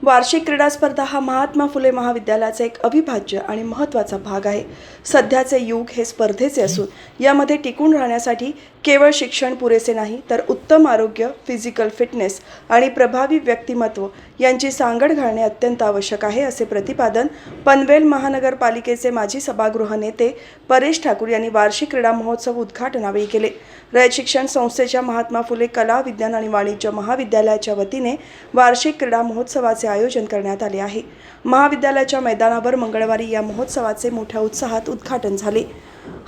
वार्षिक क्रीडा स्पर्धा हा महात्मा फुले महाविद्यालयाचा एक अविभाज्य आणि महत्त्वाचा भाग आहे। सध्याचे युग हे स्पर्धेचे असून यामध्ये टिकून राहण्यासाठी केवळ शिक्षण पुरेसे नाही, तर उत्तम आरोग्य, फिजिकल फिटनेस आणि प्रभावी व्यक्तिमत्व यांची सांगड घालणे अत्यंत आवश्यक आहे, असे प्रतिपादन पनवेल महानगरपालिकेचे माजी सभागृह नेते परेश ठाकूर यांनी वार्षिक क्रीडा महोत्सव उद्घाटनावेळी केले। रयत शिक्षण संस्थेच्या महात्मा फुले कला, विज्ञान आणि वाणिज्य महाविद्यालयाच्या वतीने वार्षिक क्रीडा महोत्सवाचे आयोजन करण्यात आले आहे। महाविद्यालयाच्या मैदानावर मंगळवारी या महोत्सवाचे मोठ्या उत्साहात उद्घाटन झाले।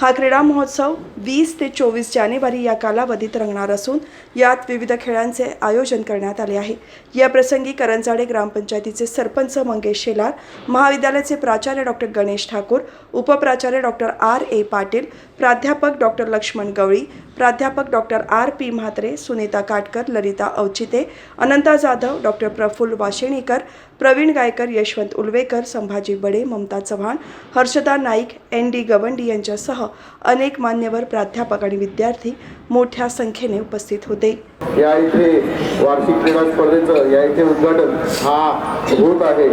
हा क्रीडा महोत्सव 20 ते 24 जानेवारी या कालावधीत रंगणार असून यात विविध खेळांचे आयोजन करण्यात आले आहे। या प्रसंगी करंजाडे ग्रामपंचायतीचे सरपंच मंगेश शेलार, महाविद्यालयाचे प्राचार्य डॉक्टर गणेश ठाकूर, उपप्राचार्य डॉक्टर R.A. पाटील, प्राध्यापक डॉक्टर लक्ष्मण गवळी, प्राध्यापक doctor R.P. Mhatre, Sunita Katkar, Lalita Avachite, Ananta Jadhav, doctor Praful Vashenikar, Pravin Gaikar, Yashwant Ulvekar, Sambhaji Bade, Mamta Chavan, Harshada Naik, N.D. Gawandi यांच्यासह अनेक मान्यवर प्राध्यापक आणि विद्यार्थी मोठ्या संख्येने उपस्थित होते। या इथे वार्षिक क्रीडा स्पर्धेचं या इथे उद्घाटन हा होत आहे।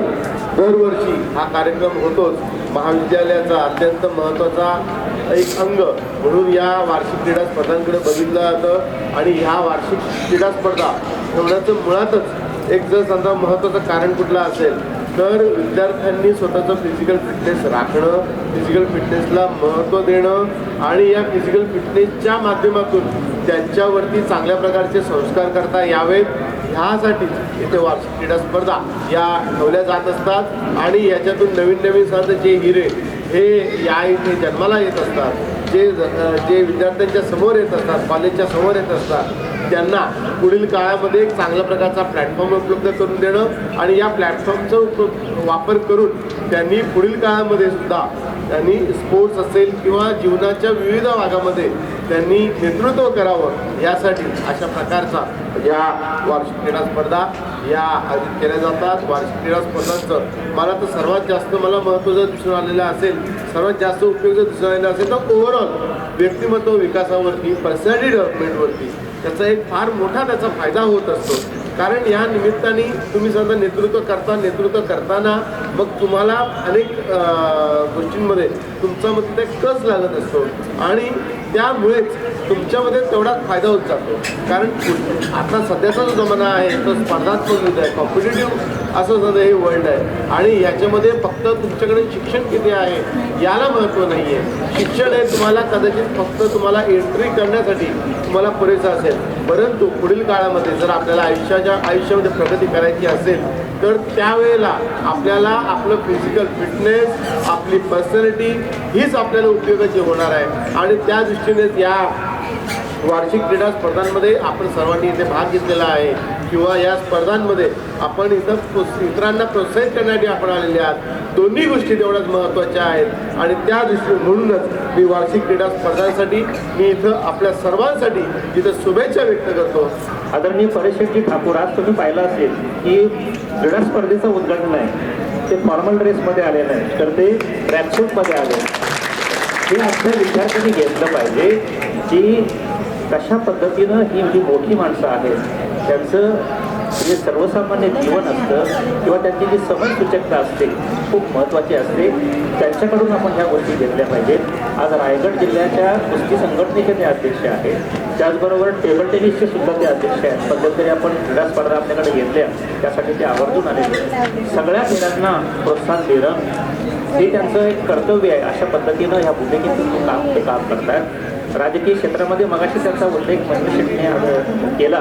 दरवर्षी हा कार्यक्रम होतोच। महाविद्यालयाचा अत्यंत महत्त्वाचा एक अंग म्हणून या वार्षिक क्रीडा स्पर्धांकडे बघितलं जातं आणि ह्या वार्षिक क्रीडा स्पर्धा ठेवण्याचं मुळातच एक जर समजा महत्त्वाचं कारण कुठलं असेल तर विद्यार्थ्यांनी स्वतःचं फिजिकल फिटनेस राखणं, फिजिकल फिटनेसला महत्त्व देणं आणि या फिजिकल फिटनेसच्या माध्यमातून त्यांच्यावरती चांगल्या प्रकारचे संस्कार करता यावेत, ह्यासाठी इथे वार्षिक क्रीडा स्पर्धा या ठेवल्या जात असतात आणि याच्यातून नवीन नवीन साधे जे हिरे हे या इथे जन्माला येत असतात, जे विद्यार्थ्यांच्या समोर येत असतात, कॉलेजच्या समोर येत असतात, त्यांना पुढील काळामध्ये एक चांगल्या प्रकारचा प्लॅटफॉर्म उपलब्ध करून देणं आणि या प्लॅटफॉर्मचा वापर करून त्यांनी पुढील काळामध्ये सुद्धा त्यांनी स्पोर्ट्स असेल किंवा जीवनाच्या विविध भागामध्ये त्यांनी नेतृत्व करावं, यासाठी अशा प्रकारचा या वार्षिक क्रीडा स्पर्धा या आयोजित केल्या जातात। वार्षिक क्रीडा स्पर्धांचं मला तर सर्वात जास्त महत्त्व जर दिसून आलेलं असेल, सर्वात जास्त उपयोग जर दिसून आलेला असेल तर ओव्हरऑल व्यक्तिमत्व विकासावरती, पर्सनॅलिटी डेव्हलपमेंटवरती त्याचा एक फार मोठा त्याचा फायदा होत असतो। कारण या निमित्ताने तुम्ही समजा नेतृत्व करताना मग तुम्हाला अनेक गोष्टींमध्ये तुमच्यामध्ये कस लागत असतो आणि त्यामुळेच तुमच्यामध्ये तेवढाच फायदा होत जातो। कारण आता सध्याचा जो जमाना आहे तो स्पर्धात्मक युग आहे, कॉम्पिटेटिव्ह असं सध्या हे वर्ल्ड आहे आणि याच्यामध्ये फक्त तुमच्याकडे शिक्षण किती आहे याला महत्त्व नाही आहे। शिक्षण हे तुम्हाला कदाचित फक्त तुम्हाला एंट्री करण्यासाठी तुम्हाला पुरेसं असेल, परंतु पुढील काळामध्ये जर आपल्याला आयुष्यामध्ये प्रगती करायची असेल तर त्यावेळेला आपल्याला आपलं फिजिकल फिटनेस, आपली पर्सनॅलिटी हीच आपल्याला उपयोगाची होणार आहे आणि त्या दृष्टीने या वार्षिक क्रीडा स्पर्धांमध्ये आपण सर्वांनी इथे भाग घेतलेला आहे किंवा या स्पर्धांमध्ये आपण इतरांना प्रोत्साहित करण्यासाठी आपण आलेले आहात। दोन्ही गोष्टी तेवढ्याच महत्त्वाच्या आहेत आणि त्या दृष्टीने म्हणूनच मी वार्षिक क्रीडा स्पर्धांसाठी मी इथं आपल्या सर्वांसाठी इथं शुभेच्छा व्यक्त करतो। आदरणीय परेश ठाकूर, आज तुम्ही पाहिलं असेल की क्रीडा स्पर्धेचं उद्घाटन आहे ते फॉर्मल ड्रेसमध्ये आलेलं आहे, तर ते ट्रॅकसूटमध्ये आले। हे आपल्या विद्यार्थ्यांनी घेतलं पाहिजे की कशा पद्धतीनं ही जी मोठी माणसं आहेत त्यांचं जे सर्वसामान्य जीवन असतं किंवा त्यांची जी समजसूचकता असते खूप महत्त्वाची असते, त्यांच्याकडून आपण ह्या गोष्टी घेतल्या पाहिजेत। आज रायगड जिल्ह्याच्या कुस्ती संघटनेचे ते अध्यक्ष आहेत, त्याचबरोबर टेबल टेनिसचे सुद्धा ते अध्यक्ष आहेत। मध्यंतरी आपण क्रीडा स्पर्धा आपल्याकडे घेतल्या त्यासाठी ते आवर्जून आलेले। सगळ्या खेळांना प्रोत्साहन देणं हे त्यांचं एक कर्तव्य आहे, अशा पद्धतीनं ह्या भूमिकेतून ते काम करतात। राजकीय क्षेत्रामध्ये मगाशी त्यांचा उल्लेख मंगेश शेट्टीने केला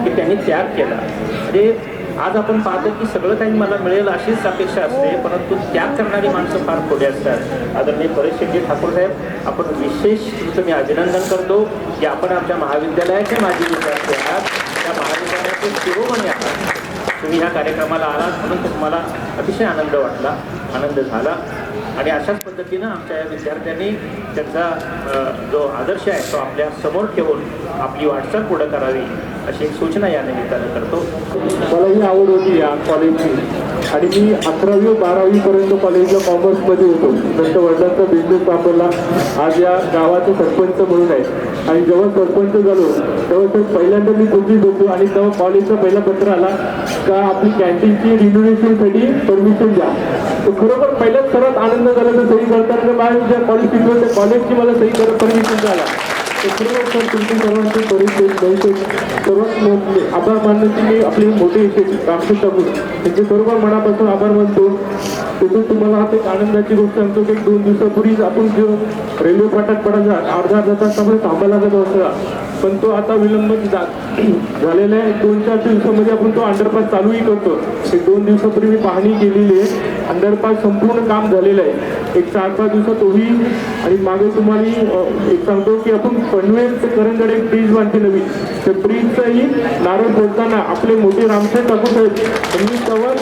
की त्यांनी त्याग केला, म्हणजे आज आपण पाहतो की सगळं काही मला मिळेल अशीच अपेक्षा असते, परंतु त्याग करणारी माणसं फार थोडी असतात। आदरणीय परेश ठाकूर साहेब, आपण विशेष तुमचं मी अभिनंदन करतो की आपण आमच्या महाविद्यालयाचे माजी विद्यार्थी आहात, त्या महाविद्यालयाचे शिरोमणी आहात। तुम्ही ह्या कार्यक्रमाला आलात म्हणून तुम्हाला अतिशय आनंद वाटला, आनंद झाला आणि अशाच पद्धतीनं आमच्या या विद्यार्थ्यांनी त्यांचा जो आदर्श आहे तो आपल्या समोर ठेवून आपली वाटचाल पुढं करावी अशी एक सूचना या निमित्तानं करतो. मलाही आवड होती या कॉलेजची आणि मी 11वी व 12वी पर्यंत कॉलेजला कॉमर्समध्ये होतो. नंतर वडिलांचा बिझनेस वापरला. आज या गावाचे सरपंच म्हणून आहे आणि जेव्हा सरपंच झालो तेव्हा तर पहिल्यांदा मी गुजरीत होतो आणि तेव्हा कॉलेजचा पहिला पत्र आला का आपली कॅन्टीनची रिनोव्हेशनसाठी परमिशन द्या. तर खरोखर पहिल्याच सर्वात आनंद झाला तर सही करताना माझ्या ज्या कॉलेज शिकलो त्या कॉलेजची मला सही कर परमिशन झाला. तर खरोबर सर तुमची सर्वांचे परिचय सर्वात मोठे आभार मानणं की मी आपले मोठे रामकृष्ण ठाकूर त्यांचे बरोबर मनापासून आभार मानतो. तिथून तुम्हाला आता एक आनंदाची गोष्ट सांगतो की 2 दिवसापूर्वी आपण जो रेल्वे फाटक पडायचा अर्धा तास आम्हाला थांबायला लागत होता पण तो आता विलंब झालेला आहे. 2-4 दिवसामध्ये आपण तो अंडरपास चालूही करतो. एक 2 दिवसापूर्वी मी पाहणी केलेली आहे. अंडरपास संपूर्ण काम झालेलं आहे. एक 4-5 दिवसात होईल आणि मागे तुम्हाला एक सांगतो की आपण पनवेल ते करंजकडे एक ब्रिज बांधते नवीन. त्या ब्रिजचाही नारळ फोडताना आपले मोठे रामकृष्ण ठाकूर साहेब यांनी तेव्हा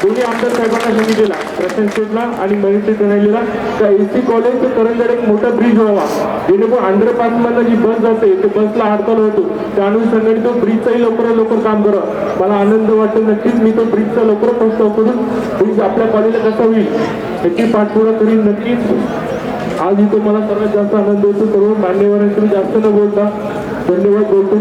दोन्ही आमदार साहेबांना सांगितलेला प्रशांत शेठला आणि महेश शेठ राहिलेला त्या एसटी कॉलेज ते करंजकडे एक मोठा ब्रिज व्हावा जेणेकरून अंडरपासमधला जी बस जाते ते बसला अडथळा होतो. त्या अनुषंगाने तो ब्रिजचाही लवकरात लवकर काम करा. मला आनंद वाटतो. नक्कीच मी तो ब्रिजचा लवकर प्रस्ताव करून ब्रिज आपल्या कॉलेजला कसा होईल याची पाठपुरा करीन नक्कीच. आज इथं मला सर्वात जास्त आनंद होतो. सर्व मान्यवरांशी जास्त न बोलता धन्यवाद बोलतो.